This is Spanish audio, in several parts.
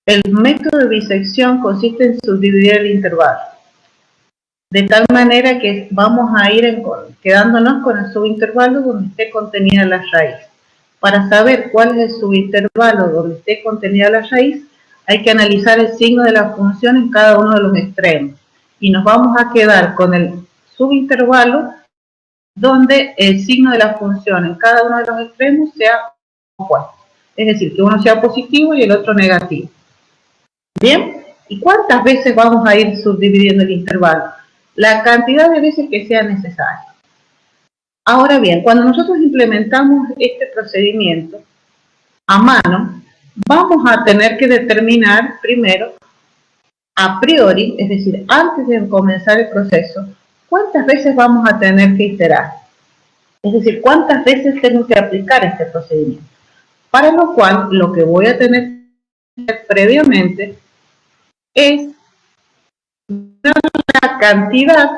El método de bisección consiste en subdividir el intervalo, de tal manera que vamos a ir quedándonos con el subintervalo donde esté contenida la raíz. Para saber cuál es el subintervalo donde esté contenida la raíz, hay que analizar el signo de la función en cada uno de los extremos. Y nos vamos a quedar con el subintervalo donde el signo de la función en cada uno de los extremos sea opuesto. Es decir, que uno sea positivo y el otro negativo. ¿Bien? ¿Y cuántas veces vamos a ir subdividiendo el intervalo? La cantidad de veces que sea necesaria. Ahora bien, cuando nosotros implementamos este procedimiento a mano, vamos a tener que determinar primero, a priori, es decir, antes de comenzar el proceso, cuántas veces vamos a tener que iterar. Es decir, cuántas veces tengo que aplicar este procedimiento. Para lo cual, lo que voy a tener que hacer previamente es la cantidad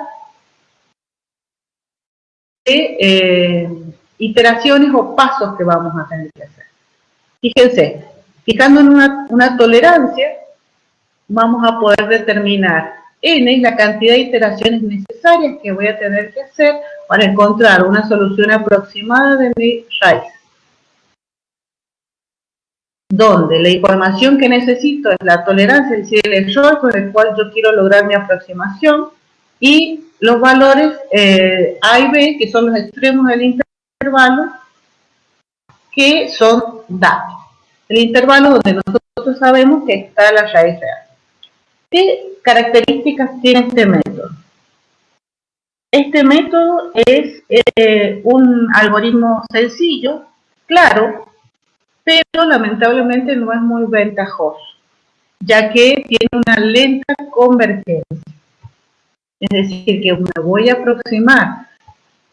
de iteraciones o pasos que vamos a tener que hacer. Fíjense, fijando en una tolerancia, vamos a poder determinar n, la cantidad de iteraciones necesarias que voy a tener que hacer para encontrar una solución aproximada de mi raíz. Donde la información que necesito es la tolerancia, es decir, el error con el cual yo quiero lograr mi aproximación, y los valores A y B, que son los extremos del intervalo, que son datos. El intervalo donde nosotros sabemos que está la raíz real. ¿Qué características tiene este método? Este método es un algoritmo sencillo, claro, pero lamentablemente no es muy ventajoso, ya que tiene una lenta convergencia. Es decir, que me voy a aproximar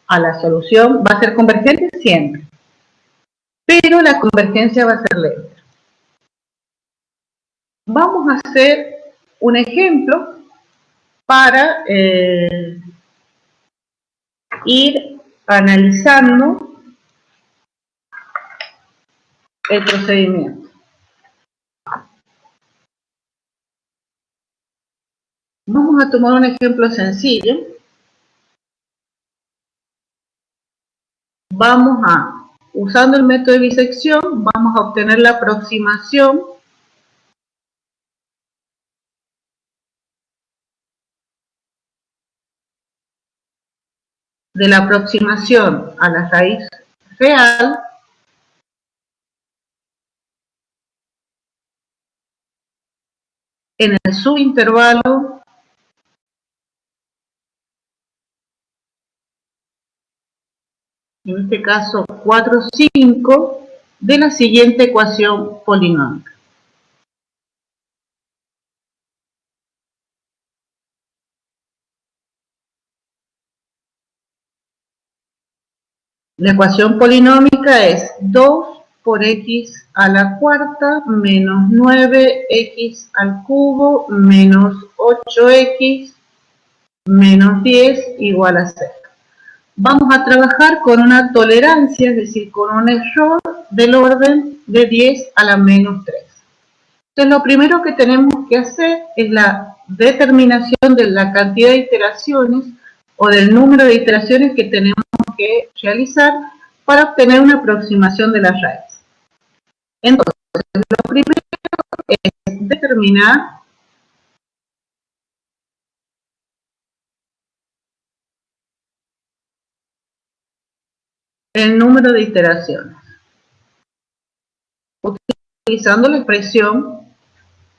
a la solución, va a ser convergente siempre, pero la convergencia va a ser lenta. Vamos a hacer un ejemplo para ir analizando el procedimiento. Vamos a tomar un ejemplo sencillo. Vamos a, usando el método de bisección, vamos a obtener la aproximación de la aproximación a la raíz real en el subintervalo en este caso 4, 5, de la siguiente ecuación polinómica. La ecuación polinómica es 2 por x a la cuarta menos 9x al cubo menos 8x menos 10 igual a 0. Vamos a trabajar con una tolerancia, es decir, con un error del orden de 10 a la menos 3. Entonces, lo primero que tenemos que hacer es la determinación de la cantidad de iteraciones o del número de iteraciones que tenemos que realizar para obtener una aproximación de la raíz. Entonces, lo primero es determinar el número de iteraciones, utilizando la expresión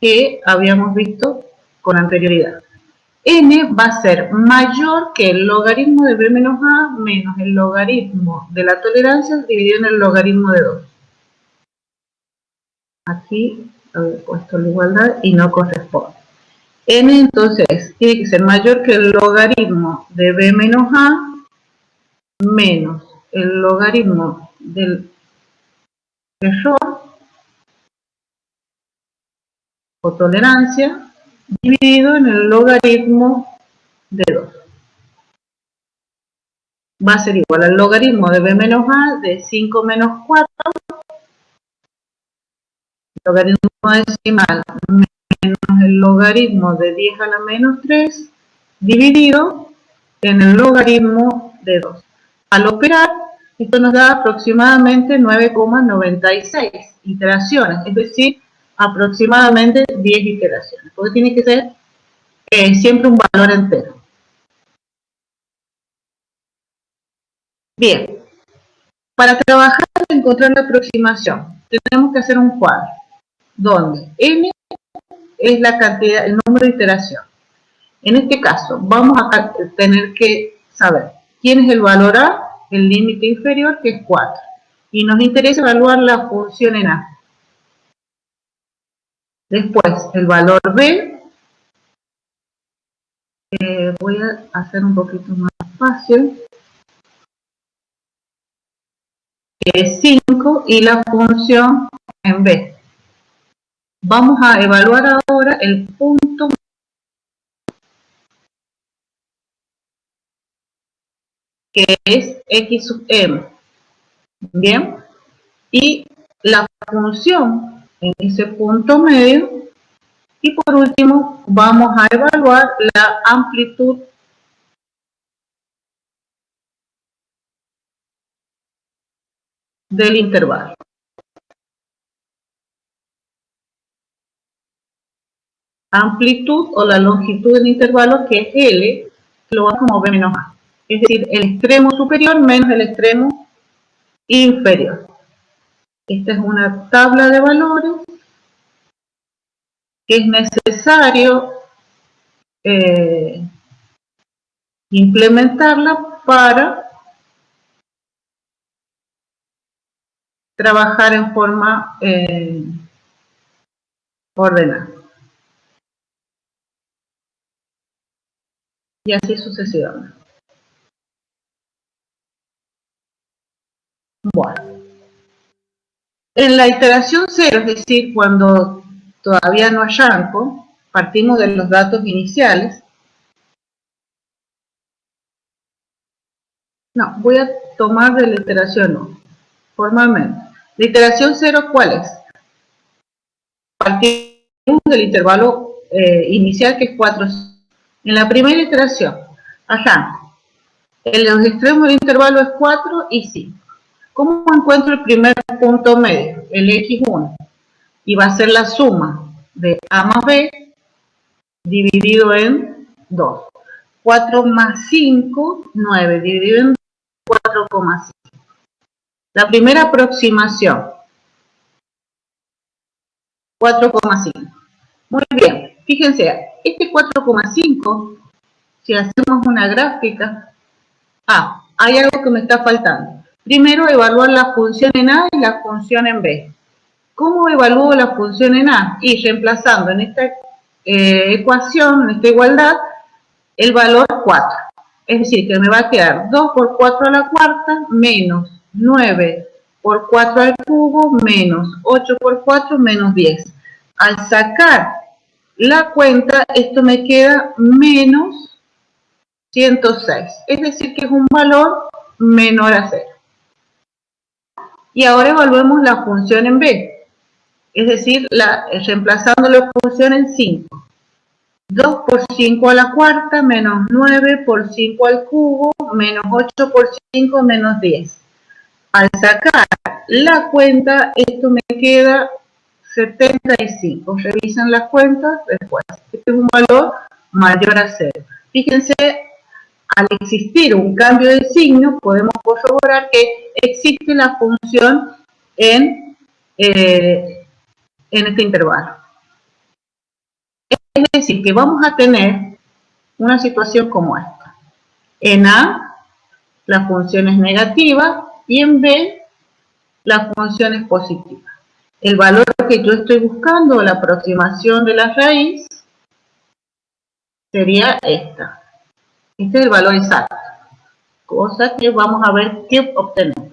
que habíamos visto con anterioridad. N va a ser mayor que el logaritmo de b menos a menos el logaritmo de la tolerancia dividido en el logaritmo de 2. Aquí he puesto la igualdad y no corresponde. N entonces tiene que ser mayor que el logaritmo de b menos a menos el logaritmo del error o tolerancia dividido en el logaritmo de 2. Va a ser igual al logaritmo de b menos a de 5 menos 4, logaritmo decimal menos el logaritmo de 10 a la menos 3 dividido en el logaritmo de 2. Al operar, esto nos da aproximadamente 9,96 iteraciones, es decir, aproximadamente 10 iteraciones, porque tiene que ser siempre un valor entero. Bien, para trabajar en encontrar la aproximación, tenemos que hacer un cuadro, donde n es la cantidad, el número de iteración. En este caso, vamos a tener que saber quién es el valor a, el límite inferior, que es 4. Y nos interesa evaluar la función en a. Después, el valor b, voy a hacer un poquito más fácil, que es 5, y la función en b. Vamos a evaluar ahora el punto que es x sub m. Bien, y la función en ese punto medio. Y por último, vamos a evaluar la amplitud del intervalo. Amplitud o la longitud del intervalo, que es L, lo vamos como B menos A. Es decir, el extremo superior menos el extremo inferior. Esta es una tabla de valores que es necesario implementarla para trabajar en forma ordenada. Y así sucesivamente. Bueno. En la iteración 0, es decir, cuando todavía no hay arco, partimos de los datos iniciales. No, voy a tomar de la iteración 1, formalmente. La iteración 0, ¿cuál es? Partimos del intervalo inicial, que es 4. En la primera iteración, en los extremos del intervalo es 4 y 5. ¿Cómo encuentro el primer punto medio? El x1. Y va a ser la suma de a más b dividido en 2. 4 más 5, 9, dividido en 4,5. La primera aproximación, 4,5. Muy bien, fíjense, este 4,5, si hacemos una gráfica, hay algo que me está faltando. Primero, evaluar la función en A y la función en B. ¿Cómo evalúo la función en A? Y reemplazando en esta ecuación, en esta igualdad, el valor 4. Es decir, que me va a quedar 2 por 4 a la cuarta menos 9 por 4 al cubo menos 8 por 4 menos 10. Al sacar la cuenta, esto me queda menos 106. Es decir, que es un valor menor a 0. Y ahora evaluemos la función en B. Es decir, reemplazando la función en 5. 2 por 5 a la cuarta, menos 9 por 5 al cubo, menos 8 por 5, menos 10. Al sacar la cuenta, esto me queda 75. Revisan las cuentas después. Este es un valor mayor a 0. Fíjense, al existir un cambio de signo, podemos corroborar que existe la función en este intervalo. Es decir, que vamos a tener una situación como esta. En A, la función es negativa y en B, la función es positiva. El valor que yo estoy buscando, la aproximación de la raíz, sería esta. Este es el valor exacto. Cosa que vamos a ver qué obtenemos.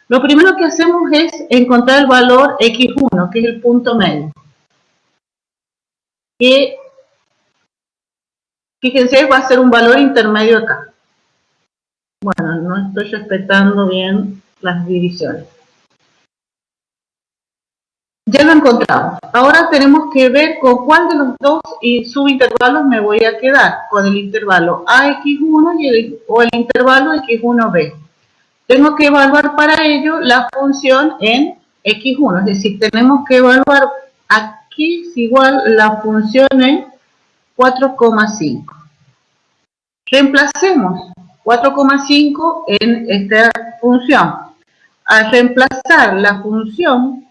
Lo primero que hacemos es encontrar el valor x1, que es el punto medio. Que, fíjense, va a ser un valor intermedio acá. Bueno, no estoy respetando bien las divisiones. Ya lo encontramos. Ahora tenemos que ver con cuál de los dos subintervalos me voy a quedar, con el intervalo AX1 o el intervalo X1B. Tengo que evaluar para ello la función en X1, es decir, tenemos que evaluar aquí es igual la función en 4,5. Reemplacemos 4,5 en esta función. Al reemplazar la función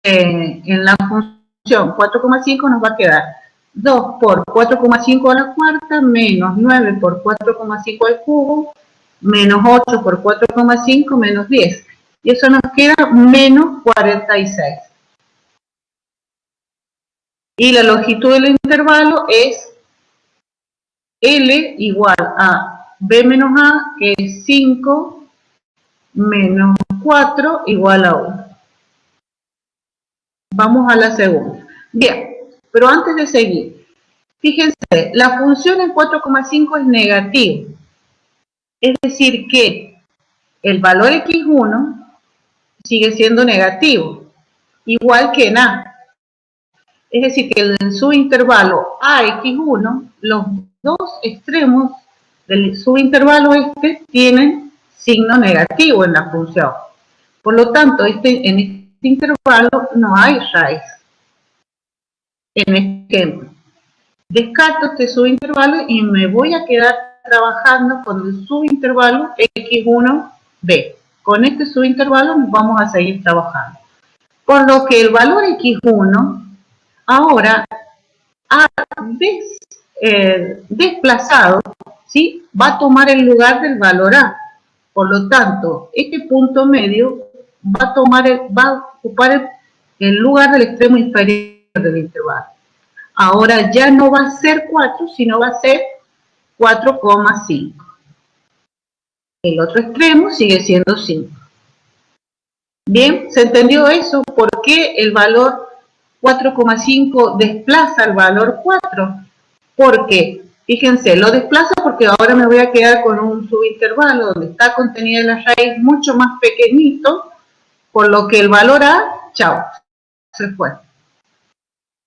en la función 4,5 nos va a quedar 2 por 4,5 a la cuarta menos 9 por 4,5 al cubo menos 8 por 4,5 menos 10. Y eso nos queda menos 46. Y la longitud del intervalo es L igual a B menos A, que es 5 menos 4 igual a 1. Vamos a la segunda. Bien, pero antes de seguir, fíjense, la función en 4,5 es negativa. Es decir que el valor X1 sigue siendo negativo, igual que en A. Es decir que en su intervalo AX1, los dos extremos del subintervalo tienen signo negativo en la función. Por lo tanto, en este intervalo no hay raíz. En este ejemplo, descarto este subintervalo y me voy a quedar trabajando con el subintervalo X1B. Con este subintervalo vamos a seguir trabajando. Por lo que el valor X1 ahora ha desplazado, ¿sí? Va a tomar el lugar del valor A. Por lo tanto, este punto medio va a ocupar el lugar del extremo inferior del intervalo. Ahora ya no va a ser 4, sino va a ser 4,5. El otro extremo sigue siendo 5. Bien, ¿se entendió eso? ¿Por qué el valor 4,5 desplaza el valor 4? Porque, fíjense, lo desplaza porque ahora me voy a quedar con un subintervalo donde está contenida la raíz mucho más pequeñito, por lo que el valor A, chao, se fue.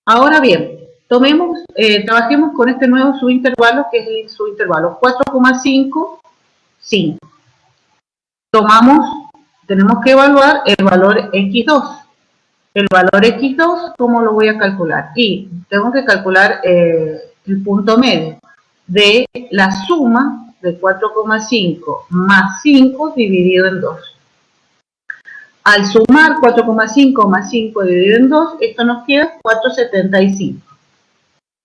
Ahora bien, trabajemos con este nuevo subintervalo que es el subintervalo 4,5, 5. Tenemos que evaluar el valor X2. El valor X2, ¿cómo lo voy a calcular? Y tengo que calcular el punto medio de la suma de 4,5 más 5 dividido en 2. Al sumar 4,5 más 5 dividido en 2, esto nos queda 4,75.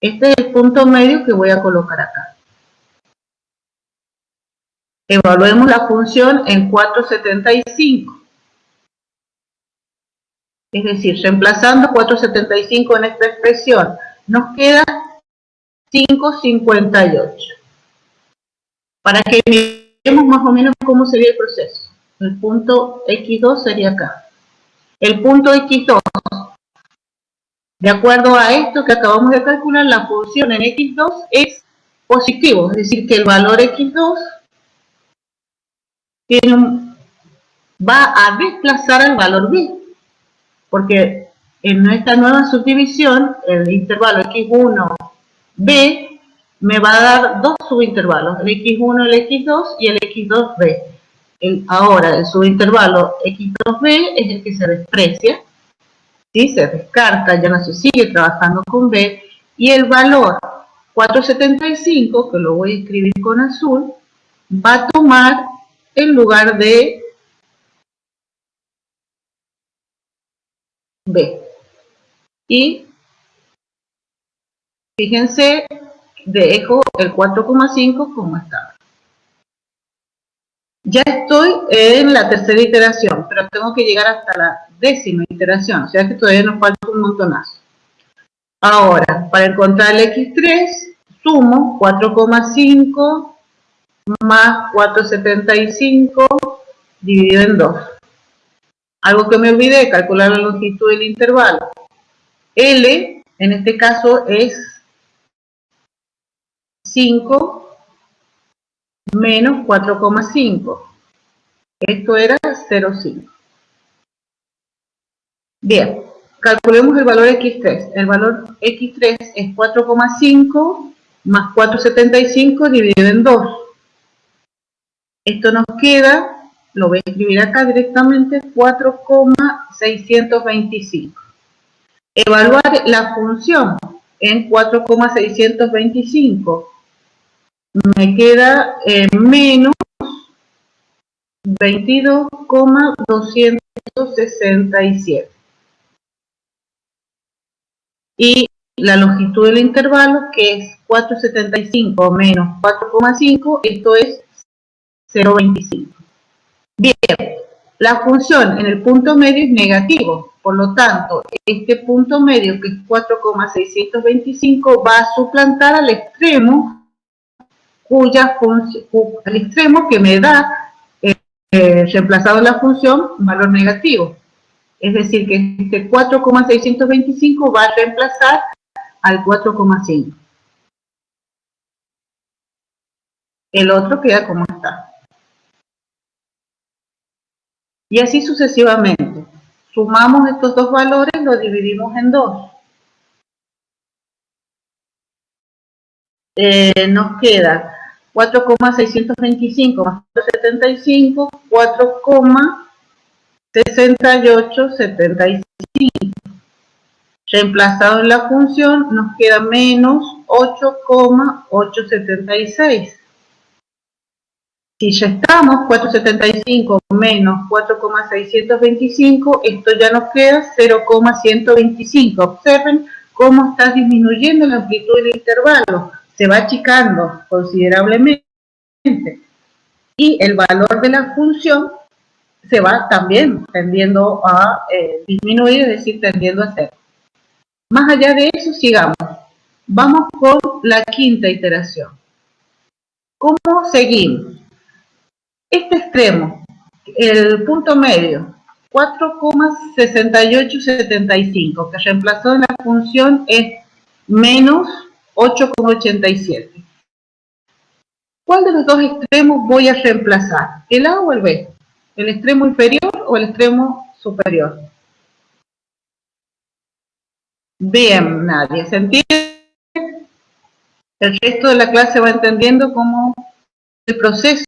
Este es el punto medio que voy a colocar acá. Evaluemos la función en 4,75. Es decir, reemplazando 4,75 en esta expresión, nos queda 5,58. Para que veamos más o menos cómo sería el proceso. El punto X2 sería acá. El punto X2, de acuerdo a esto que acabamos de calcular, la función en X2 es positivo, es decir, que el valor X2 va a desplazar al valor B, porque en esta nueva subdivisión, el intervalo X1B me va a dar dos subintervalos, el X1, el X2 y el X2B. Ahora, el subintervalo X2B es el que se desprecia, ¿sí? Se descarta, ya no se sigue trabajando con B, y el valor 4,75, que lo voy a escribir con azul, va a tomar el lugar de B. Y fíjense, dejo el 4,5 como está. Ya estoy en la tercera iteración, pero tengo que llegar hasta la 10ª iteración, o sea que todavía nos falta un montonazo. Ahora, para encontrar el X3, sumo 4,5 más 4,75 dividido en 2. Algo que me olvidé, calcular la longitud del intervalo. L, en este caso, es 5 menos 4,5. Esto era 0,5. Bien, calculemos el valor X3. El valor X3 es 4,5 más 4,75 dividido en 2. Esto nos queda, lo voy a escribir acá directamente, 4,625. Evaluar la función en 4,625. Me queda menos 22,267. Y la longitud del intervalo, que es 4,75 menos 4,5, esto es 0,25. Bien, la función en el punto medio es negativo, por lo tanto, este punto medio, que es 4,625, va a suplantar al extremo, al extremo que me da, reemplazado en la función, valor negativo. Es decir, que este 4,625 va a reemplazar al 4,5. El otro queda como está. Y así sucesivamente. Sumamos estos dos valores, los dividimos en 2. Nos queda 4,625 más 4,75, 4,6875. Reemplazado en la función, nos queda menos 8,876. Si restamos 4,75 menos 4,625, esto ya nos queda 0,125. Observen cómo está disminuyendo la amplitud del intervalo. Se va achicando considerablemente. Y el valor de la función se va también tendiendo a disminuir, es decir, tendiendo a cero. Más allá de eso, sigamos. Vamos con la quinta iteración. ¿Cómo seguimos? Este extremo, el punto medio, 4,6875, que reemplazó en la función es menos 8,87. ¿Cuál de los dos extremos voy a reemplazar? ¿El A o el B? ¿El extremo inferior o el extremo superior? Bien, nadie. ¿Se entiende? El resto de la clase va entendiendo cómo el proceso